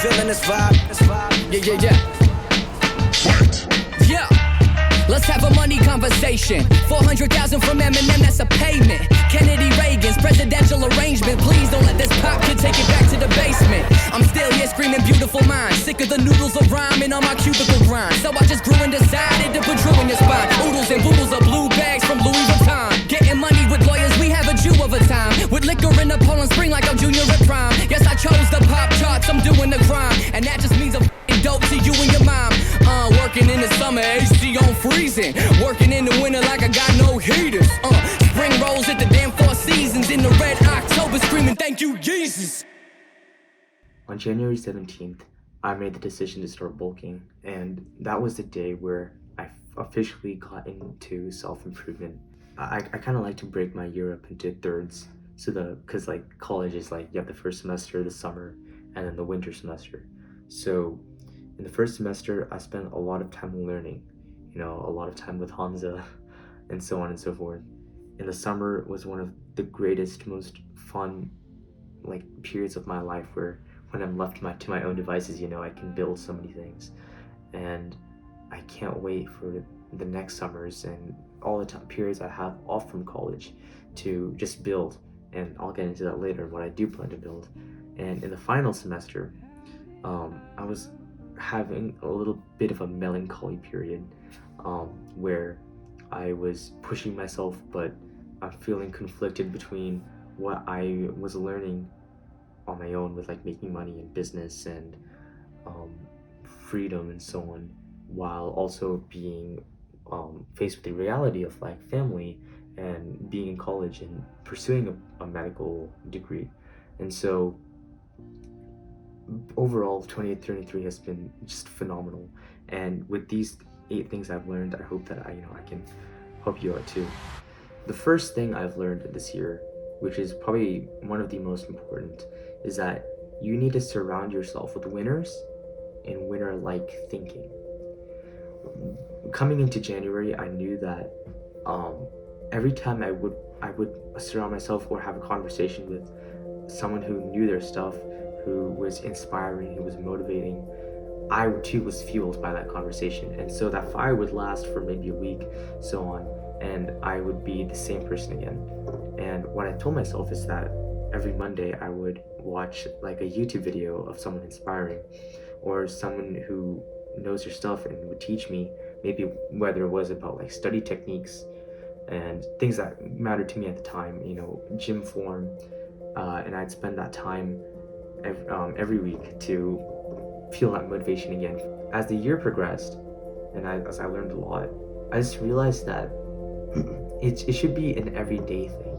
feeling this vibe? Yeah. Yeah. Let's have a money conversation. 400,000 from Eminem, that's a payment. Kennedy Reagan's presidential arrangement. Please don't let this pop kid take it back to the basement. I'm still here screaming beautiful mind. Sick of the noodles of rhyming on my cubicle grind. So I just grew and decided to put Drew in your spine. Oodles and boodles of blue bags from Louis Vuitton. Getting money with lawyers, we have a Jew of a time. With liquor in the Poland Spring like I'm junior at prime. Yes, I chose the pop charts, I'm doing the crime. And that just means I'm dope to you and your mom. Working in the summer, AC on freezing. Working in the winter like I got no heaters. Spring rolls at the damn Four Seasons. In the red October screaming, thank you, Jesus. On January 17th, I made the decision to start bulking, and that was the day where I officially got into self-improvement. I kind of like to break my year up into thirds, because like college is like you have the first semester, the summer, and then the winter semester. So in the first semester, I spent a lot of time learning, a lot of time with Hamza, and so on and so forth. In the summer was one of the greatest, most fun, periods of my life where when I'm left to my own devices, I can build so many things. And I can't wait for the next summers and all the periods I have off from college to just build. And I'll get into that later, what I do plan to build. And in the final semester, I was having a little bit of a melancholy period where I was pushing myself, but I'm feeling conflicted between what I was learning on my own with making money in business and freedom and so on, while also being faced with the reality of family and being in college and pursuing a medical degree. And so overall 2023 has been just phenomenal, and with these 8 things I've learned, I hope that I can help you out too. The first thing I've learned this year, which is probably one of the most important, is that you need to surround yourself with winners and winner-like thinking. Coming into January, I knew that every time I would surround myself or have a conversation with someone who knew their stuff, who was inspiring, who was motivating, I too was fueled by that conversation. And so that fire would last for maybe a week, so on, and I would be the same person again. And what I told myself is that every Monday I would watch a YouTube video of someone inspiring, or someone who knows their stuff and would teach me, maybe whether it was about study techniques and things that mattered to me at the time, gym form, and I'd spend that time every week to feel that motivation again. As the year progressed, and as I learned a lot, I just realized that it should be an everyday thing,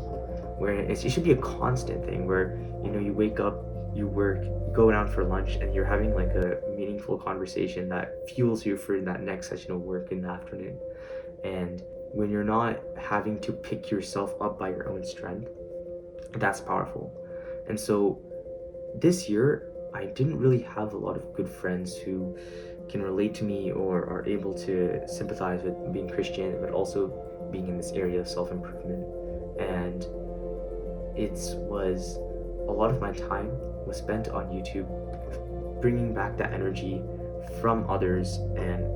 where it should be a constant thing, where you wake up, you work, you go down for lunch, and you're having a meaningful conversation that fuels you for that next session of work in the afternoon. And when you're not having to pick yourself up by your own strength, that's powerful. And so this year, I didn't really have a lot of good friends who can relate to me or are able to sympathize with being Christian, but also being in this area of self-improvement. And a lot of my time was spent on YouTube, bringing back that energy from others and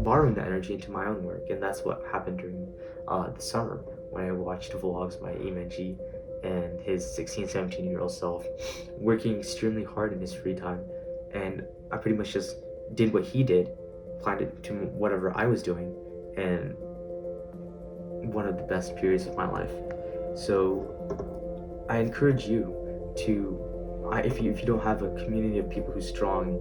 borrowing that energy into my own work. And that's what happened during the summer, when I watched vlogs by Emenji and his 17-year-old self working extremely hard in his free time. And I pretty much just did what he did, applied it to whatever I was doing, and one of the best periods of my life. So I encourage you to, if you don't have a community of people who's strong,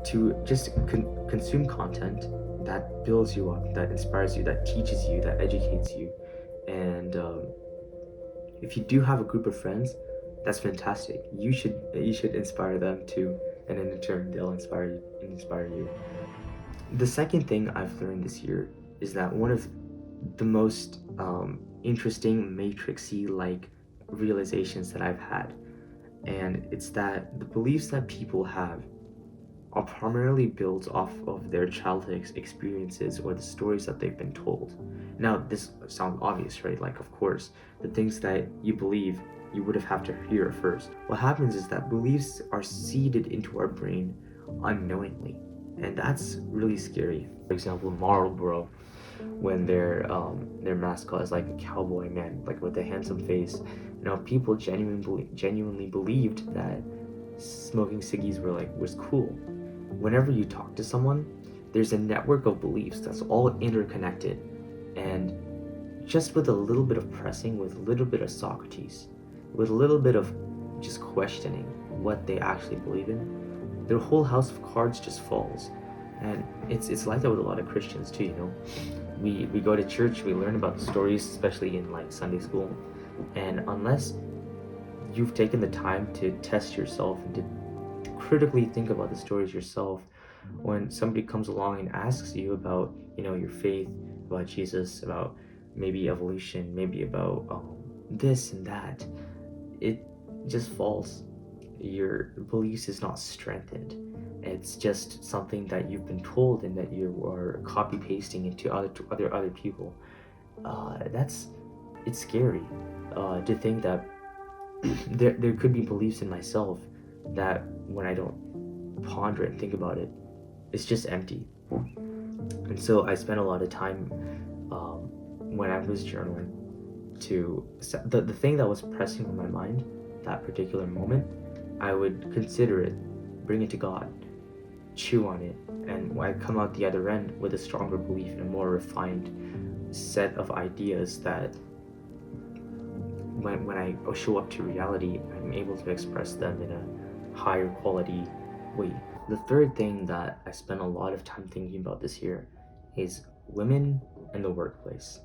to just consume content that builds you up, that inspires you, that teaches you, that educates you. And if you do have a group of friends, that's fantastic. You should inspire them too, and in turn they'll inspire you. The second thing I've learned this year is that one of the most interesting matrixy realizations that I've had, and it's that the beliefs that people have are primarily built off of their childhood experiences or the stories that they've been told. Now, this sounds obvious, right? Of course, the things that you believe you would have to hear it first. What happens is that beliefs are seeded into our brain unknowingly, and that's really scary. For example, Marlboro, when their mascot is like a cowboy man, like with a handsome face, people genuinely believed that smoking ciggies was cool. Whenever you talk to someone, there's a network of beliefs that's all interconnected, and just with a little bit of pressing, with a little bit of Socrates, with a little bit of just questioning what they actually believe in, their whole house of cards just falls. And it's like that with a lot of Christians too. We go to church, we learn about the stories, especially in like Sunday school, and unless you've taken the time to test yourself and to critically think about the stories yourself, when somebody comes along and asks you about your faith, about Jesus, about maybe evolution, maybe about this and that, it just falls. Your beliefs is not strengthened. It's just something that you've been told and that you are copy pasting into other people. It's scary to think that there could be beliefs in myself that when I don't ponder it and think about it, it's just empty. And so I spent a lot of time when I was journaling to the thing that was pressing on my mind that particular moment. I would consider it, bring it to God, chew on it, and I come out the other end with a stronger belief and a more refined set of ideas that when I show up to reality, I'm able to express them in a higher quality way. The third thing that I spent a lot of time thinking about this year is women in the workplace.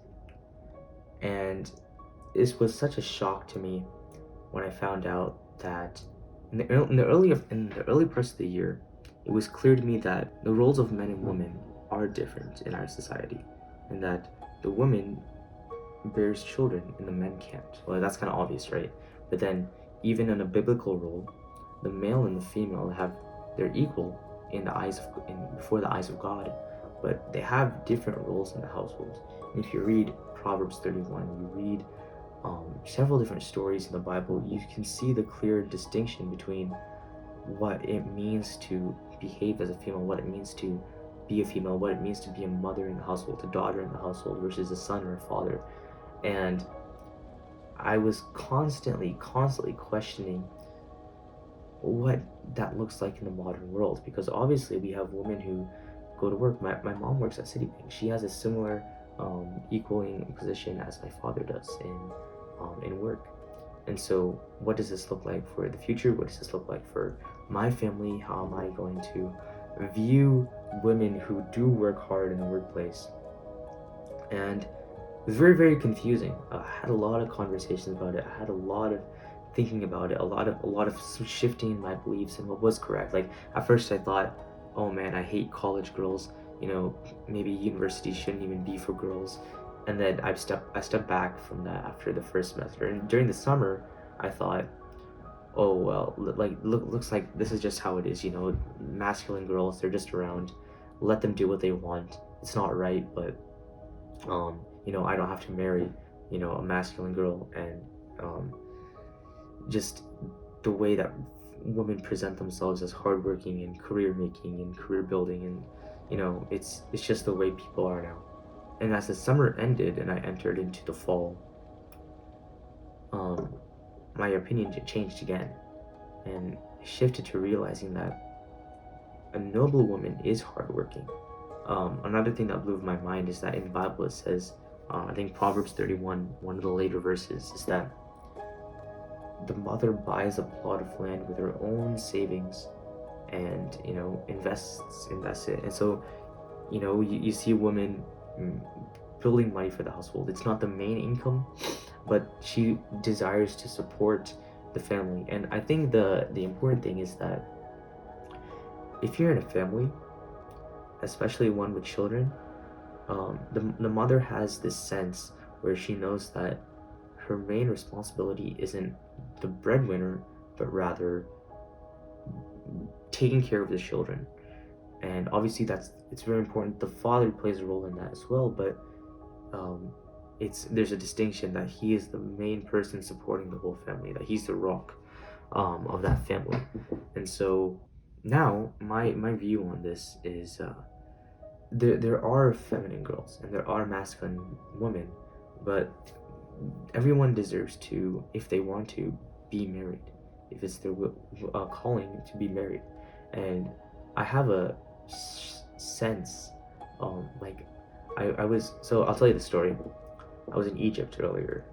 And this was such a shock to me when I found out that in the early parts of the year, it was clear to me that the roles of men and women are different in our society, and that the woman bears children and the men can't. Well, that's kind of obvious, right? But then, even in a biblical role, the male and the female they're equal before the eyes of God, but they have different roles in the household. And if you read Proverbs 31, you read several different stories in the Bible, you can see the clear distinction between what it means to behave as a female, what it means to be a female, what it means to be a mother in the household, a daughter in the household versus a son or a father. And I was constantly questioning what that looks like in the modern world, because obviously we have women who go to work. My mom works at Citibank. She has a similar equaling position as my father does in work. And so what does this look like for the future? What does this look like for my family? How am I going to view women who do work hard in the workplace? And it was very, very confusing. I had a lot of conversations about it. I had a lot of thinking about it, a lot of shifting my beliefs and what was correct. Like at first I thought, oh man, I hate college girls. Maybe university shouldn't even be for girls. And then I stepped back from that after the first semester. And during the summer, I thought, oh well, looks like this is just how it is. Masculine girls, they're just around. Let them do what they want. It's not right, but I don't have to marry, a masculine girl. And just the way that women present themselves as hardworking and career making and career building, and it's just the way people are now. And as the summer ended and I entered into the fall, my opinion changed again, and shifted to realizing that a noble woman is hardworking. Another thing that blew my mind is that in the Bible it says, I think Proverbs 31, one of the later verses, is that the mother buys a plot of land with her own savings and invests it. And so you see women building money for the household. It's not the main income, but she desires to support the family. And I think the important thing is that if you're in a family, especially one with children, the mother has this sense where she knows that her main responsibility isn't the breadwinner, but rather taking care of the children. And obviously it's very important. The father plays a role in that as well, but there's a distinction that he is the main person supporting the whole family, that he's the rock of that family. And so now my view on this is there are feminine girls and there are masculine women, but everyone deserves to, if they want to, be married, if it's their calling to be married. And I have a sense, like I was, so I'll tell you the story. I was in Egypt earlier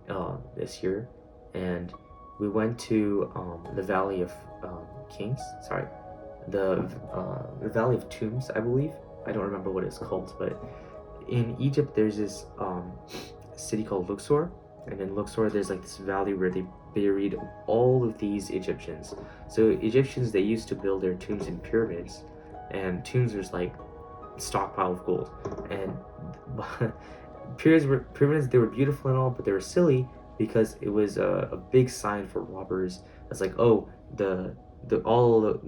this year, and we went to the Valley of Kings. Sorry, the Valley of Tombs, I believe. I don't remember what it's called, but in Egypt there's this city called Luxor, and in Luxor there's like this valley where they buried all of these Egyptians. So Egyptians, they used to build their tombs in pyramids, and tombs was like stockpile of gold. And pyramids, they were beautiful and all, but they were silly because it was a big sign for robbers. It's like, oh, the all the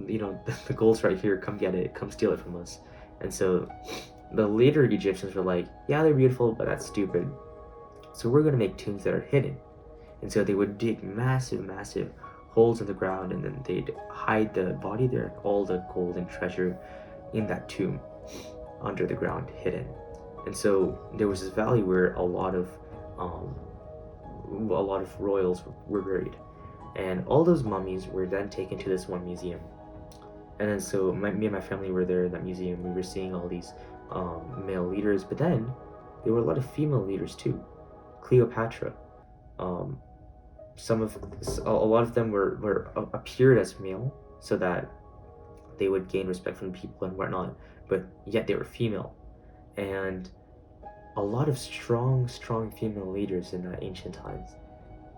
the gold's right here, come get it, come steal it from us. And so the later Egyptians were like, yeah, they're beautiful, but that's stupid, so we're gonna make tombs that are hidden. And so they would dig massive holes in the ground, and then they'd hide the body there, all the gold and treasure in that tomb under the ground, hidden. And so there was this valley where a lot of royals were buried, and all those mummies were then taken to this one museum. And then so me and my family were there in that museum. We were seeing all these male leaders, but then there were a lot of female leaders too. Cleopatra, a lot of them were appeared as male so that they would gain respect from people and whatnot, but yet they were female. And a lot of strong female leaders in that ancient times.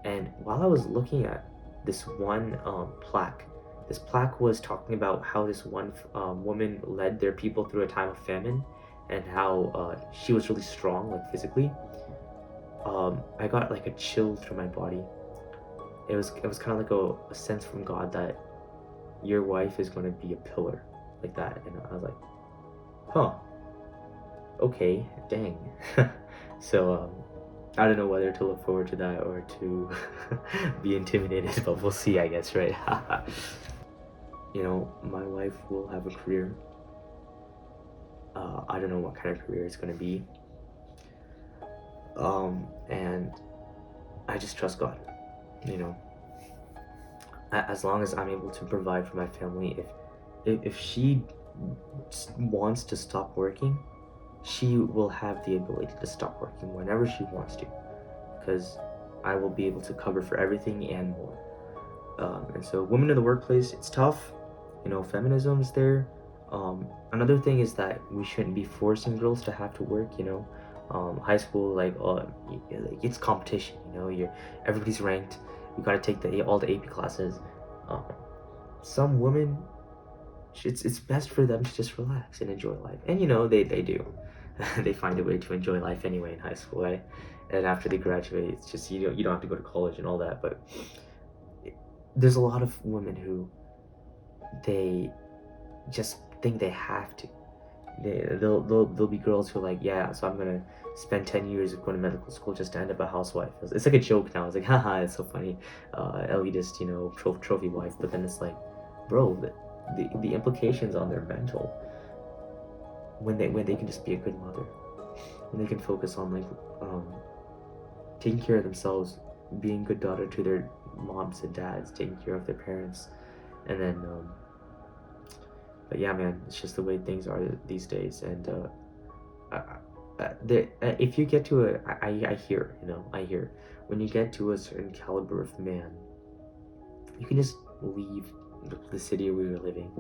And while I was looking at this one plaque, this plaque was talking about how this one woman led their people through a time of famine, and how she was really strong, like physically. I got like a chill through my body. It was kind of like a sense from God that your wife is going to be a pillar, like that. And I was like, huh, okay, dang. So I don't know whether to look forward to that or to be intimidated, but we'll see, I guess, right? My wife will have a career. I don't know what kind of career it's going to be. And I just trust God, as long as I'm able to provide for my family. If she wants to stop working, she will have the ability to stop working whenever she wants to, because I will be able to cover for everything and more. And so women in the workplace, it's tough, feminism's there. Another thing is that we shouldn't be forcing girls to have to work. High school, like it's competition. Everybody's ranked. You got to take all the AP classes. Some women, it's best for them to just relax and enjoy life, and they do. They find a way to enjoy life anyway in high school, right? And after they graduate, it's just you don't have to go to college and all that. But there's a lot of women who they just think they have to. There'll be girls who are like, yeah, so I'm gonna spend 10 years of going to medical school just to end up a housewife. It's like a joke now. It's like, haha, it's so funny, elitist, trophy wife. But then it's like, bro, the implications on their mental when they can just be a good mother, when they can focus on like taking care of themselves, being a good daughter to their moms and dads, taking care of their parents, and then but yeah, man, it's just the way things are these days. And if you get to I hear when you get to a certain caliber of man, you can just leave the city where you're living,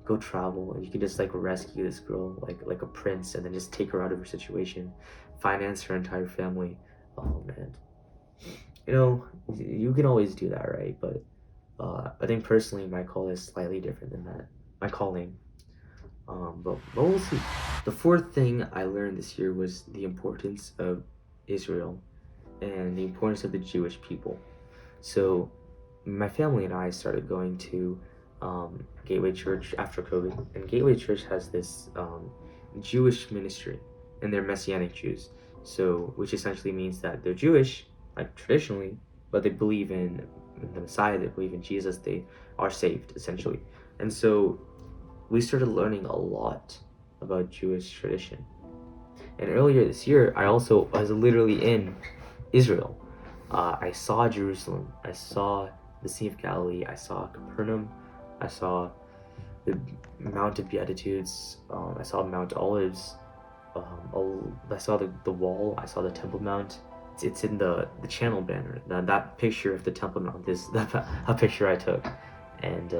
go travel, and you can just like rescue this girl like a prince, and then just take her out of her situation, finance her entire family. Oh man, you can always do that, right? But I think personally my call is slightly different than that. My calling. But we'll see. The fourth thing I learned this year was the importance of Israel and the importance of the Jewish people. So my family and I started going to Gateway Church after COVID, and Gateway Church has this Jewish ministry, and they're Messianic Jews. So, which essentially means that they're Jewish, like traditionally, but they believe in the Messiah, they believe in Jesus, they are saved, essentially. And so we started learning a lot about Jewish tradition. And earlier this year, I was literally in Israel. I saw Jerusalem, I saw the Sea of Galilee, I saw Capernaum, I saw the Mount of Beatitudes, I saw Mount Olives, I saw the wall, I saw the Temple Mount. It's in the channel banner. Now, that picture of the Temple Mount is a picture I took. And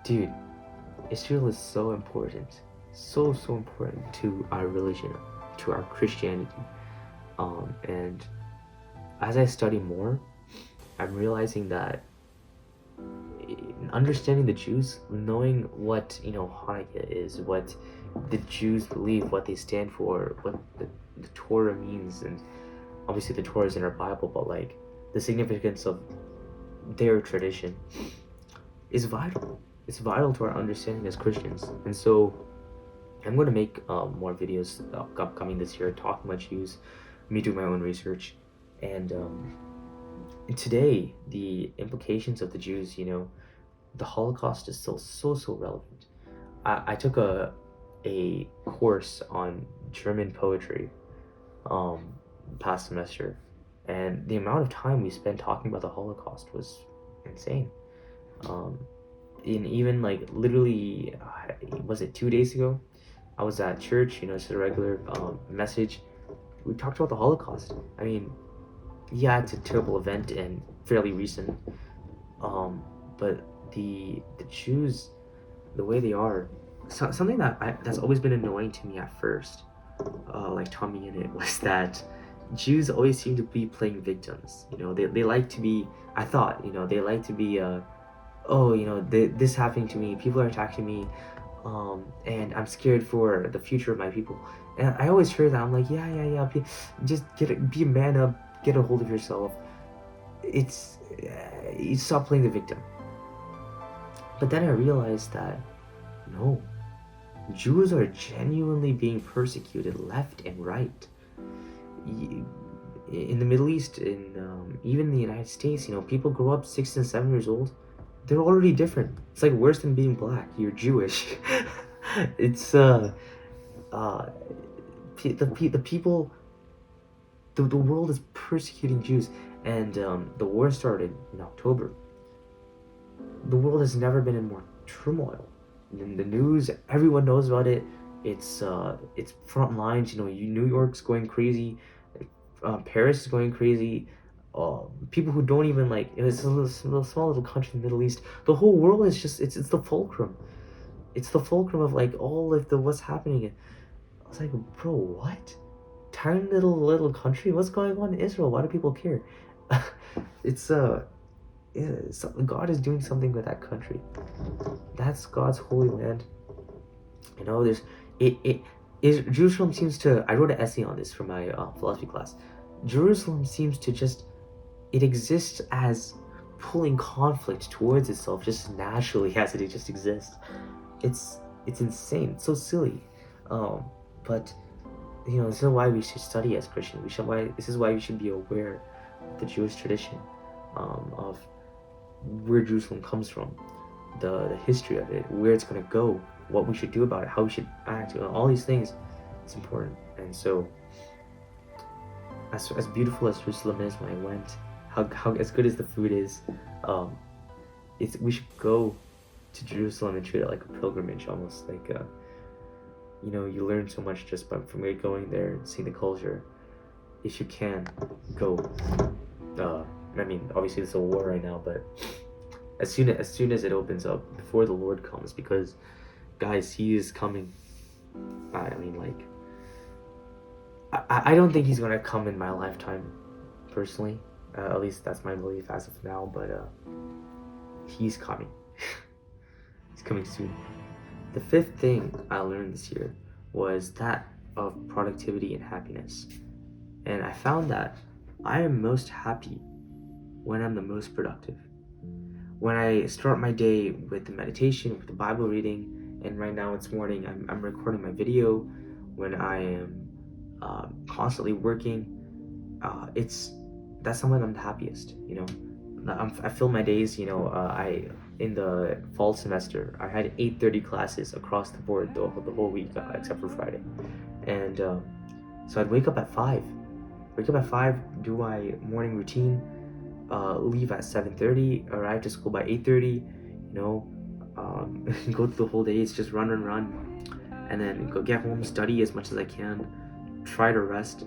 dude, Israel is so important, so important to our religion, to our Christianity. And as I study more, I'm realizing that understanding the Jews, knowing what Hanukkah is, what the Jews believe, what they stand for, what the Torah means, and obviously the Torah is in our Bible, but like the significance of their tradition is vital. It's vital to our understanding as Christians. And so I'm going to make more videos upcoming this year talking about Jews, me doing my own research, and today the implications of the Jews, the Holocaust is still so relevant. I took a course on German poetry past semester, and the amount of time we spent talking about the Holocaust was insane. And even like literally, was it 2 days ago? I was at church, it's a regular message. We talked about the Holocaust. I mean, yeah, it's a terrible event and fairly recent. But the Jews, the way they are, something that's always been annoying to me at first, like Tommy in it, was that Jews always seem to be playing victims. They like to be. I thought, they like to be. This happening to me. People are attacking me, and I'm scared for the future of my people. And I always hear that. I'm like, yeah. Just be a man up. Get a hold of yourself. You stop playing the victim. But then I realized that no, Jews are genuinely being persecuted left and right. In the Middle East, in even the United States, people grow up 6 and 7 years old. They're already different. It's like worse than being black. You're Jewish. It's the people. The world is persecuting Jews, and the war started in October. The world has never been in more turmoil. In the news, everyone knows about it. It's front lines. New York's going crazy. Paris is going crazy. People who don't even like, it's a small little country in the Middle East. The whole world is just it's the fulcrum. It's the fulcrum of like all of the what's happening. I was like, bro, what? Tiny little country? What's going on in Israel? Why do people care? God is doing something with that country. That's God's holy land. Jerusalem seems to. I wrote an essay on this for my philosophy class. Jerusalem seems to just. It exists as pulling conflict towards itself just naturally as it just exists. It's insane. It's so silly. But this is why we should study as Christians. This is why we should be aware of the Jewish tradition, of where Jerusalem comes from, the history of it, where it's gonna go, what we should do about it, how we should act. All these things. It's important. And so, as beautiful as Jerusalem is when I went, how as good as the food is, we should go to Jerusalem and treat it like a pilgrimage, almost like you learn so much just from going there and seeing the culture. If you can, go. I mean, obviously it's a war right now, but as soon as it opens up, before the Lord comes, because guys, He is coming. I mean, like, I don't think He's gonna come in my lifetime, personally. At least that's my belief as of now. But He's coming. He's coming soon. The fifth thing I learned this year was that of productivity and happiness. And I found that I am most happy when I'm the most productive. When I start my day with the meditation, with the Bible reading, and right now it's morning, I'm recording my video. When I am constantly working. That's when I'm the happiest. I fill my days. I in the fall semester I had 8:30 classes across the board the whole week except for Friday, and so I'd wake up at 5. Do my morning routine, leave at 7:30, arrive to school by 8:30. Go through the whole day. It's just run, and then go get home, study as much as I can, try to rest,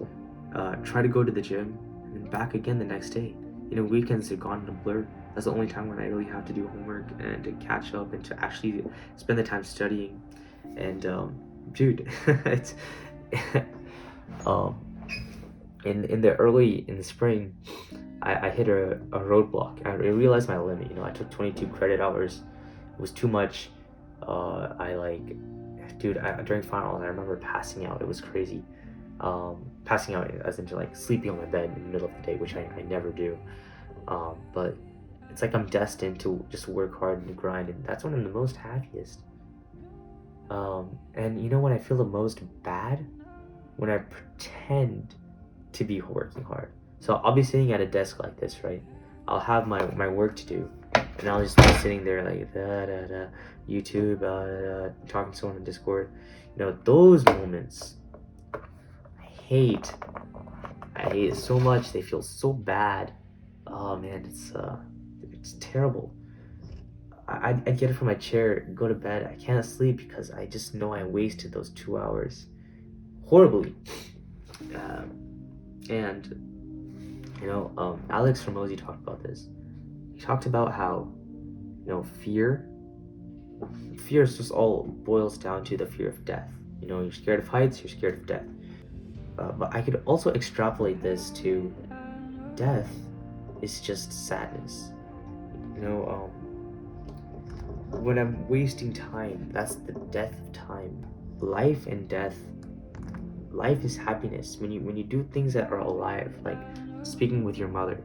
try to go to the gym, and then back again the next day. Weekends are gone in a blur. That's the only time when I really have to do homework and to catch up and to actually spend the time studying. And dude, it's um, in the spring, I hit a roadblock. I realized my limit. I took 22 credit hours. It was too much. During finals, I remember passing out. It was crazy. Passing out as into like sleeping on my bed in the middle of the day, which I never do. But it's like I'm destined to just work hard and grind, and that's when I'm the most happiest. And when I feel the most bad? When I pretend to be working hard. So I'll be sitting at a desk like this, right? I'll have my work to do, and I'll just be sitting there like YouTube, talking to someone in Discord. Those moments I hate it so much. They feel so bad. Oh man, it's terrible. I get it from my chair, go to bed. I can't sleep because I just know I wasted those 2 hours horribly. And Alex Hormozi talked about this. He talked about how fear is just all boils down to the fear of death. You're scared of heights, you're scared of death. But I could also extrapolate this to death is just sadness. When I'm wasting time, that's the death of time. Life and death. Life is happiness. When you do things that are alive, like speaking with your mother,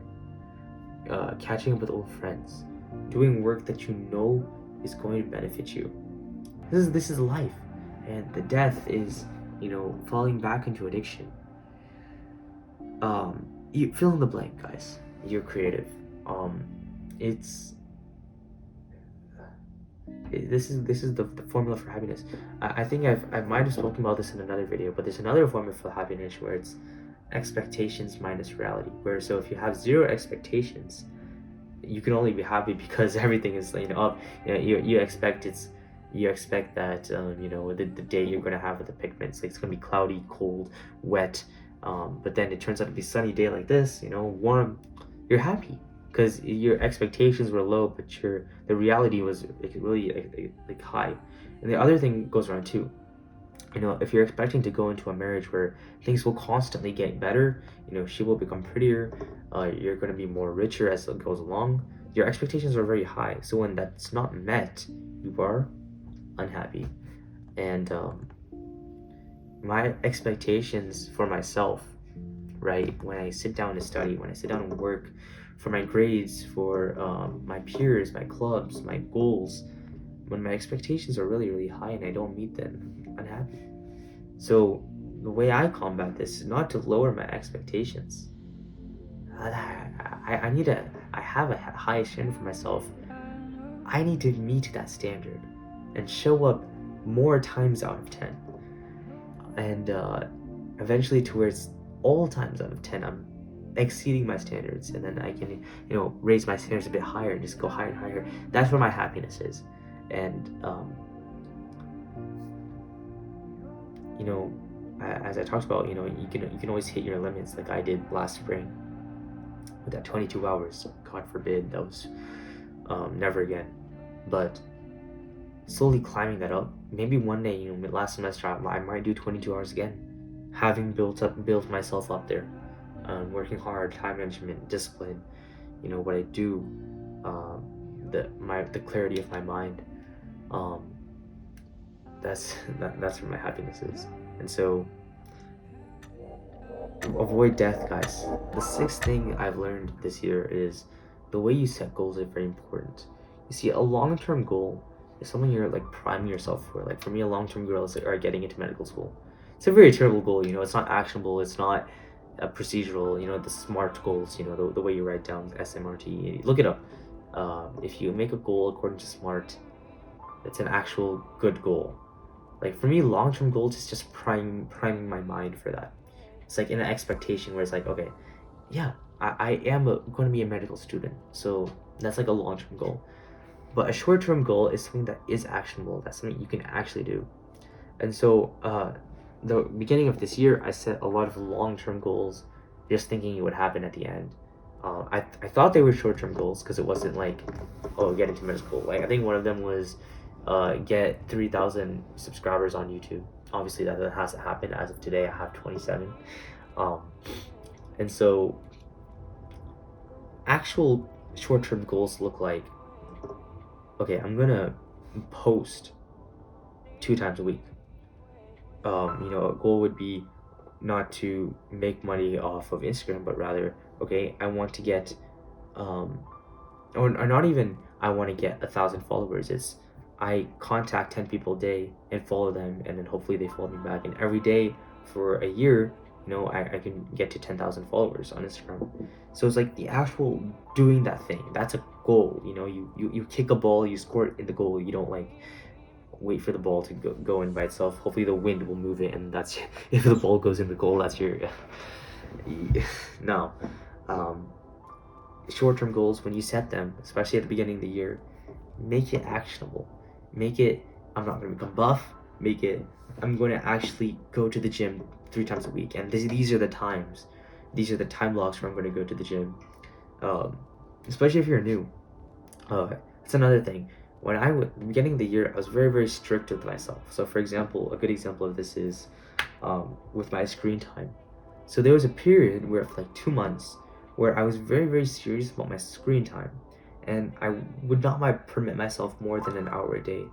catching up with old friends, doing work that you know is going to benefit you. This is life, and the death is falling back into addiction. You fill in the blank, guys. You're creative. This is the formula for happiness. I think I might have spoken about this in another video, but there's another formula for happiness where it's expectations minus reality. So if you have 0 expectations, you can only be happy because everything is up. You expect that the day you're gonna have with the pigments, like it's gonna be cloudy, cold, wet, but then it turns out to be a sunny day like this, warm. You're happy because your expectations were low, but the reality was really like high. And the other thing goes around too. If you're expecting to go into a marriage where things will constantly get better, she will become prettier, you're going to be more richer as it goes along, your expectations are very high. So when that's not met, you are unhappy. And my expectations for myself, right, when I sit down to study, when I sit down and work, for my grades, for my peers, my clubs, my goals, when my expectations are really, really high and I don't meet them, I'm unhappy. So the way I combat this is not to lower my expectations. I have a high standard for myself. I need to meet that standard and show up more times out of 10. And eventually towards all times out of 10, I'm exceeding my standards, and then I can raise my standards a bit higher and just go higher and higher. That's where my happiness is. And as I talked about, you can always hit your limits, like I did last spring with that 22 hours. God forbid, that was never again. But slowly climbing that up, maybe one day, last semester I might do 22 hours again, having built myself up there. Working hard, time management, discipline, what I do, the clarity of my mind, that's where my happiness is. And so avoid death, guys. The 6th thing I've learned this year is the way you set goals is very important. You see, a long-term goal is something you're like priming yourself for. Like for me, a long-term goal is getting into medical school. it's a very terrible goal. It's not actionable. It's not procedural. The SMART goals. The way you write down SMRT. Look it up. If you make a goal according to SMART, it's an actual good goal. Like for me, long-term goals is just priming my mind for that. It's like in an expectation where it's like, okay, yeah, I am going to be a medical student, so that's like a long-term goal. But a short-term goal is something that is actionable. That's something you can actually do. And so the beginning of this year, I set a lot of long-term goals, just thinking it would happen at the end. I thought they were short-term goals because it wasn't like, oh, get into medical school. Like I think one of them was get 3,000 subscribers on YouTube. Obviously that hasn't happened. As of today, I have 27. And so actual short-term goals look like, okay, I'm gonna post 2 times a week. A goal would be not to make money off of Instagram, but rather, okay, I want to get or not even I want to get 1,000 followers. It's I contact 10 people a day and follow them, and then hopefully they follow me back, and every day for a year, I can get to 10,000 followers on Instagram. So it's like the actual doing that thing. That's a goal. You kick a ball, you score it in the goal. You don't like wait for the ball to go in by itself. Hopefully the wind will move it, and that's if the ball goes in the goal, that's your no. Short-term goals, when you set them, especially at the beginning of the year, make it actionable. Make it, I'm not going to become buff. Make it, I'm going to actually go to the gym 3 times a week, and these are the times. These are the time blocks where I'm going to go to the gym. Especially if you're new. That's another thing. When the beginning of the year, I was very, very strict with myself. So for example, a good example of this is with my screen time. So there was a period where for like 2 months where I was very, very serious about my screen time, and I would not permit myself more than an hour a day,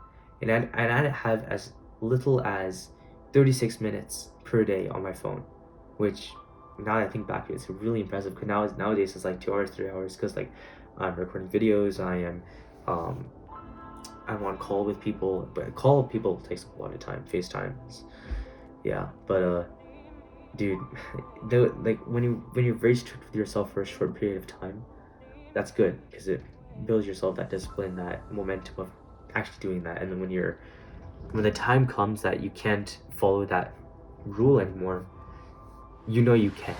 and I'd have as little as 36 minutes per day on my phone, which now that I think back, it's really impressive. Because nowadays it's like 2 hours, 3 hours, because like I'm recording videos, I'm on call with people, but call with people takes a lot of time. FaceTime, yeah, but dude, like when you're very strict with yourself for a short period of time, that's good because it builds yourself that discipline, that momentum of actually doing that. And then when the time comes that you can't follow that rule anymore, you can.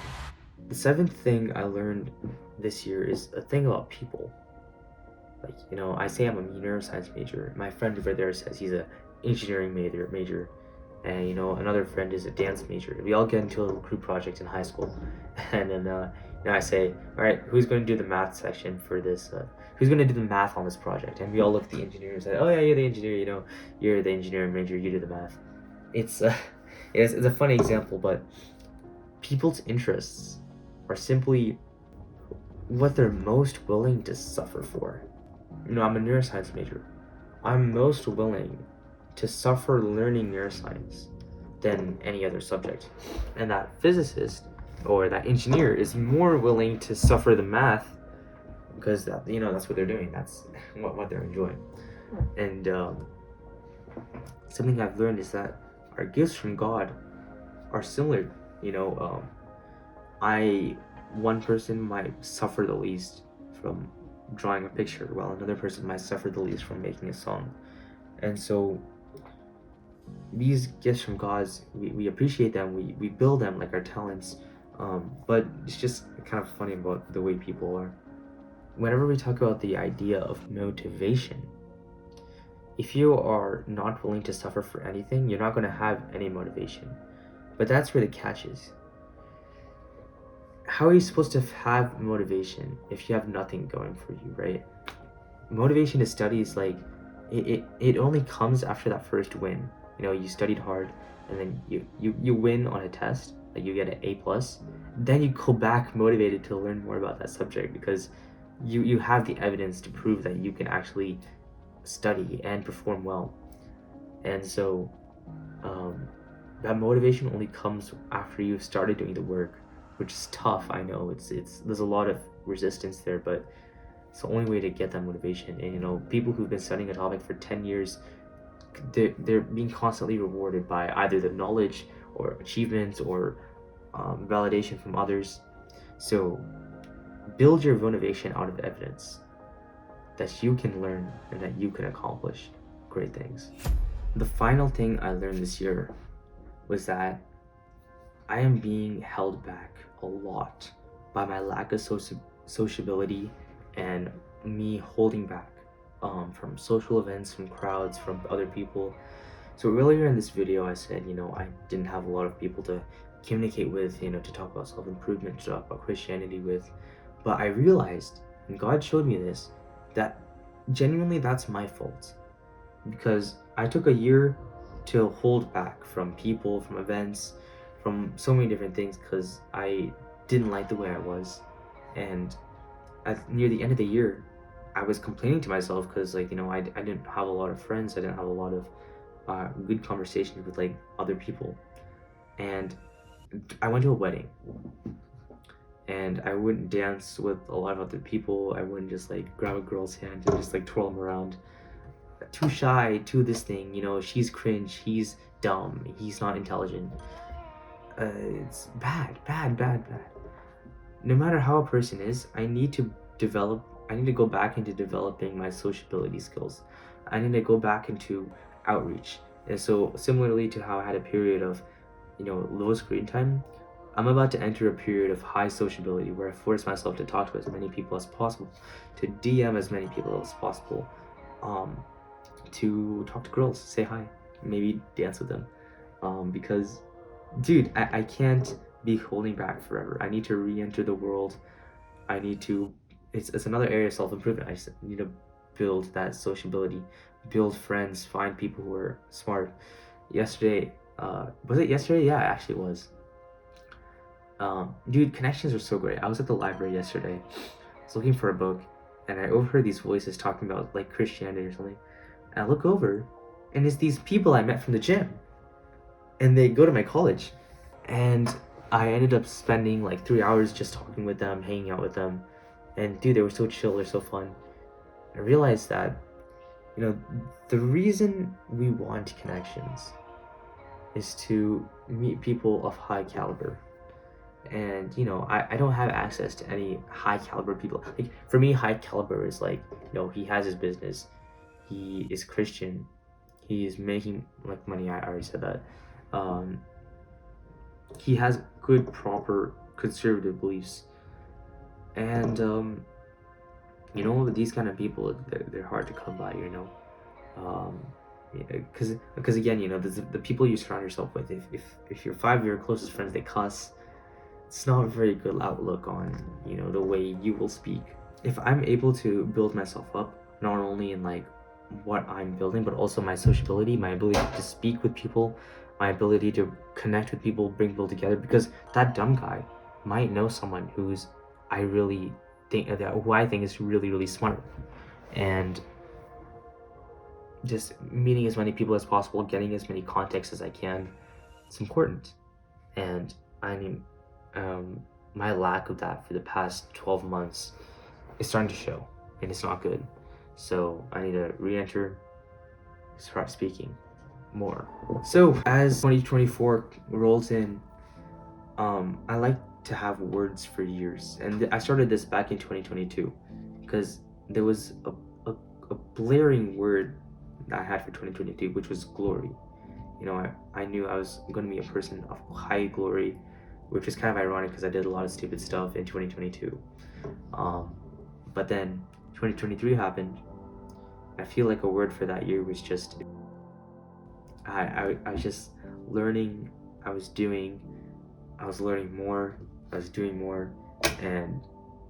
The 7th thing I learned this year is a thing about people. Like, I say I'm a neuroscience major. My friend over there says he's a engineering major. And another friend is a dance major. We all get into a little group project in high school, and then I say, all right, who's going to do the math section for this? Who's going to do the math on this project? And we all look at the engineer and say, oh yeah, you're the engineer. You're the engineering major. You do the math. It's a funny example, but people's interests are simply what they're most willing to suffer for. I'm a neuroscience major. I'm most willing to suffer learning neuroscience than any other subject, and that physicist or that engineer is more willing to suffer the math because that's what they're doing. That's what they're enjoying. And something I've learned is that our gifts from God are similar. One person might suffer the least from drawing a picture, while another person might suffer the least from making a song. And so these gifts from God, we appreciate them, we build them like our talents, but it's just kind of funny about the way people are. Whenever we talk about the idea of motivation, if you are not willing to suffer for anything, you're not going to have any motivation. But that's where the catch is. How are you supposed to have motivation if you have nothing going for you, right? Motivation to study is like, it only comes after that first win. You studied hard, and then you win on a test, like you get an A+, then you go back motivated to learn more about that subject because you have the evidence to prove that you can actually study and perform well. And so that motivation only comes after you've started doing the work, which is tough. I know it's there's a lot of resistance there, but it's the only way to get that motivation. And people who've been studying a topic for 10 years, they're being constantly rewarded by either the knowledge or achievements or validation from others. So build your motivation out of evidence that you can learn and that you can accomplish great things. The final thing I learned this year was that I am being held back a lot by my lack of sociability and me holding back from social events, from crowds, from other people. So earlier in this video, I said, I didn't have a lot of people to communicate with, to talk about self-improvement, to talk about Christianity with. But I realized, and God showed me this, that genuinely that's my fault. Because I took a year to hold back from people, from events, from so many different things, because I didn't like the way I was. And near the end of the year, I was complaining to myself because, I didn't have a lot of friends. I didn't have a lot of good conversations with other people. And I went to a wedding, and I wouldn't dance with a lot of other people. I wouldn't just grab a girl's hand and just twirl them around. Too shy, too this thing, she's cringe, he's dumb, he's not intelligent. It's bad. No matter how a person is, I need to go back into developing my sociability skills. I need to go back into outreach. And so similarly to how I had a period of, low screen time, I'm about to enter a period of high sociability where I force myself to talk to as many people as possible, to DM as many people as possible, to talk to girls, say hi, maybe dance with them. Because, dude, I can't be holding back forever. I need to re-enter the world. I need to, it's another area of self-improvement. I just need to build that sociability, build friends, find people who are smart. Yesterday, was it yesterday? Yeah, it actually was. Dude, connections are so great. I was at the library yesterday. I was looking for a book, and I overheard these voices talking about Christianity or something. And I look over, and it's these people I met from the gym, and they go to my college. And I ended up spending 3 hours just talking with them, hanging out with them. And dude, they were so chill, they're so fun. I realized that, the reason we want connections is to meet people of high caliber. And, I don't have access to any high caliber people. For me, high caliber is he has his business. He is Christian. He is making money. I already said that. He has good, proper conservative beliefs. And, these kind of people, they're hard to come by, because again, the people you surround yourself with, if your 5 of your closest friends, they cuss, it's not a very good outlook on, the way you will speak. If I'm able to build myself up, not only in what I'm building, but also my sociability, my ability to speak with people, my ability to connect with people, bring people together, because that dumb guy might know someone who I think is really, really smart. And just meeting as many people as possible, getting as many contacts as I can, it's important. And my lack of that for the past 12 months is starting to show, and it's not good. So I need to re-enter, start speaking more. So as 2024 rolls in, I like to have words for years, and I started this back in 2022 because there was a blaring word that I had for 2022, which was glory. I knew I was going to be a person of high glory, which is kind of ironic because I did a lot of stupid stuff in 2022. But then 2023 happened. I feel like a word for that year was just, I was just learning, I was learning more, I was doing more. And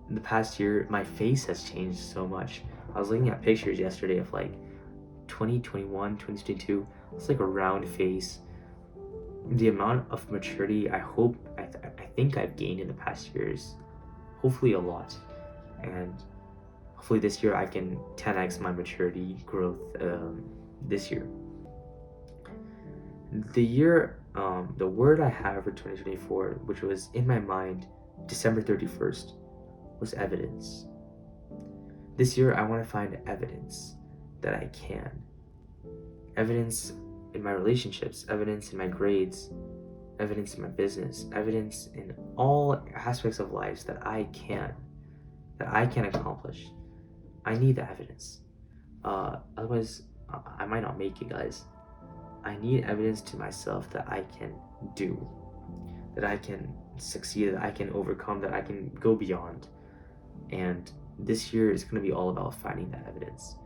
in the past year, my face has changed so much. I was looking at pictures yesterday of 2021, 2022. It's a round face. The amount of maturity I think I've gained in the past years, hopefully a lot. And hopefully this year I can 10x my maturity growth this year. The word I have for 2024, which was in my mind December 31st, was evidence. This year I want to find evidence that I can. Evidence in my relationships, evidence in my grades, evidence in my business, evidence in all aspects of life that I can accomplish. I need the evidence. Otherwise, I might not make it, guys. I need evidence to myself that I can do, that I can succeed, that I can overcome, that I can go beyond. And this year is going to be all about finding that evidence.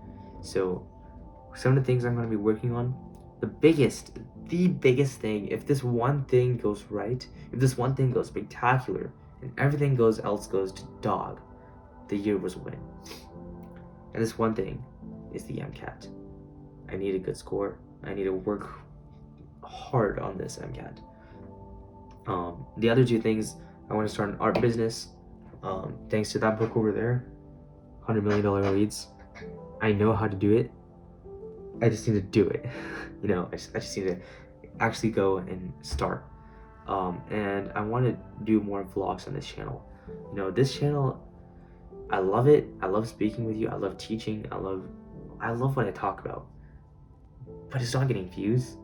So some of the things I'm going to be working on, the biggest thing, if this one thing goes right, if this one thing goes spectacular, and everything else goes to dog, the year was a win. And this one thing is the MCAT. I need a good score. I need to work hard on this MCAT. The other two things, I want to start an art business. Thanks to that book over there, $100 million leads. I know how to do it. I just need to do it. I just need to actually go and start. And I want to do more vlogs on this channel. This channel, I love it. I love speaking with you. I love teaching. I love what I talk about. But it's not getting views.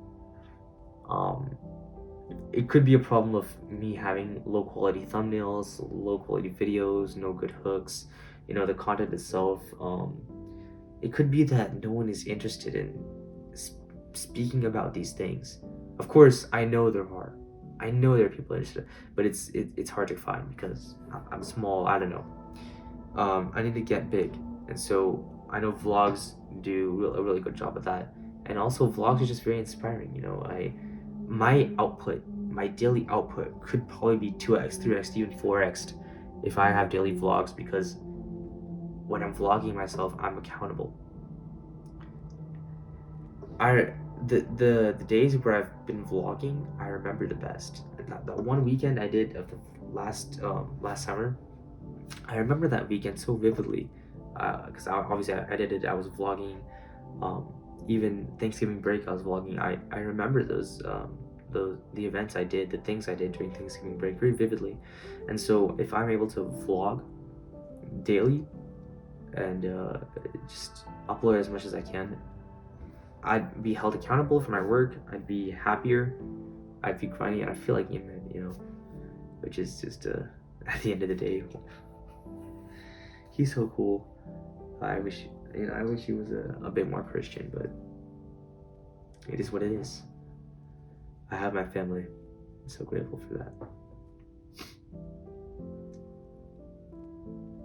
It could be a problem of me having low quality thumbnails, low quality videos, no good hooks, the content itself. It could be that no one is interested in speaking about these things. Of course, I know there are. I know there are people interested, but it's hard to find because I'm small. I don't know. I need to get big, and so I know vlogs do a really good job at that. And also, vlogs are just very inspiring. My daily output could probably be 2x, 3x, even 4x if I have daily vlogs, because when I'm vlogging myself, I'm accountable. The days where I've been vlogging, I remember the best. That one weekend I did of the last summer, I remember that weekend so vividly, because obviously I did it. I was vlogging. Even Thanksgiving break, I was vlogging. I remember those the events I did, the things I did during Thanksgiving break very vividly. And so if I'm able to vlog daily and just upload as much as I can, I'd be held accountable for my work. I'd be happier. I'd be grinding, and I feel like which is just at the end of the day, he's so cool. I wish he was a bit more Christian, but it is what it is. I have my family. I'm so grateful for that.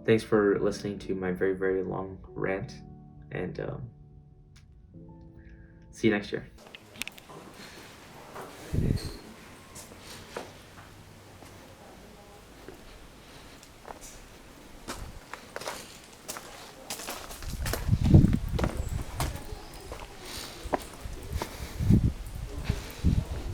Thanks for listening to my very, very long rant, and see you next year.